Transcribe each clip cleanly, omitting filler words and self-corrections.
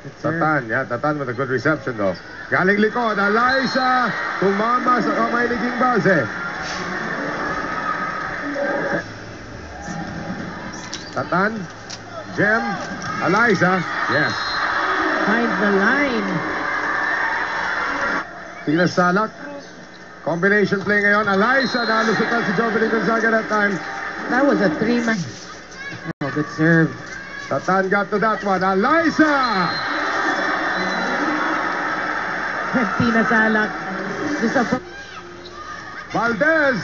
Tatan, yeah, Tatan with a good reception though. Galing likod, Alyssa, tumama sa kamay ni King Balse. Tatan, Jem, Alyssa, yes. Find the line. Tina Salak, combination play ngayon. Alyssa, nalusutan si Jovelyn Gonzaga that time. That was a 3-man. Oh, good serve. Tatan got to that one. Alyssa! Tina Salak. Valdez!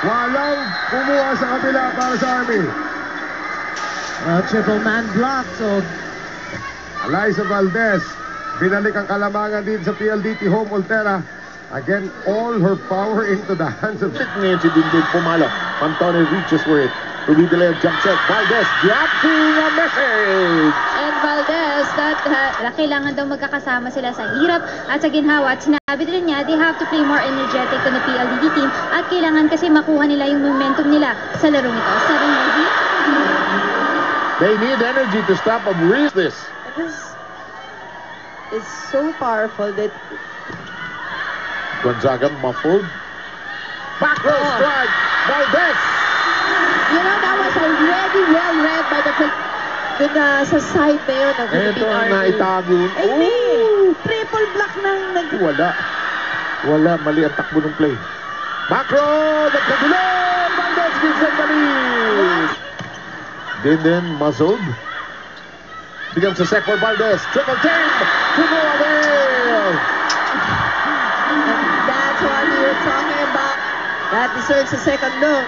Walang kumuha sa kabila para sa Army. Triple man block. So, Alyssa Valdez, binalik ang kalamangan din sa PLDT home Ultera. Again, all her power into the hands of... Ngayon si Dindin pumalo. Antone reaches for it. Ruby Delay jump set. Valdez dropping a message. And Valdez, kailangan daw magkakasama sila sa hirap at sa ginhawa. At sinabi din niya, they have to play more energetic to the PLDT team. At kailangan kasi makuha nila yung momentum nila sa larong ito. 7 maybe? They need energy to stop and reach this. This is so powerful that Gonzaga muffled. Back row strike. Valdez. you know, that was already well read by the sa side na yun ng Ito Philippine ang Army. naitago. Amy, triple block ng Wala. Mali ang takbo ng play. Back row. Nagkagulo. Valdez gives them the lead. Dindin muzzled. Becomes a set for Valdez. Triple team. To no avail. That's what we were talking about. That deserves a second look.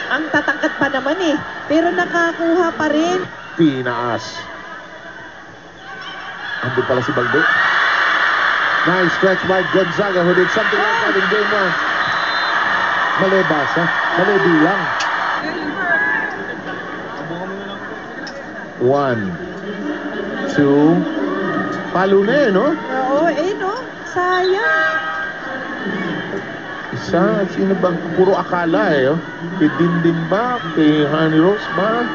Ang tatangkat pa naman eh. Pero nakakuha pa rin. Tinaas. Andun pala si Baldo. Nice stretch by Gonzaga who did something like that in game 1. Mali basa. Mali bilang. 1, 2. Palo na eh, no? Oo, no? Sayang. Isa, at sino bang puro akala eh, oh. Kay Dindin ba? Kay Honey Rose ba?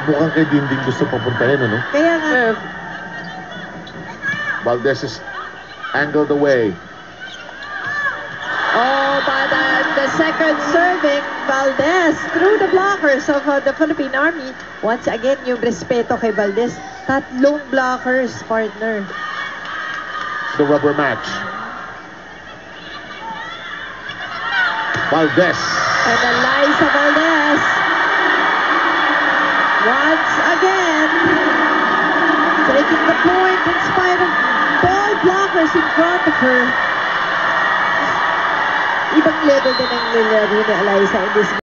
Mukhang kay Dindin gusto papuntahin, ano? Kaya nga. Valdez is angled away. Oh, but the second serving, Valdez through the blockers of the Philippine Army. Once again, yung respeto kay Valdez. Tatlong blockers, partner. The rubber match. Valdez. And Alyssa Valdez. Once again, taking the point in spite of ball blockers in front of her. Ibang level din ang nilaro ni Alyssa in this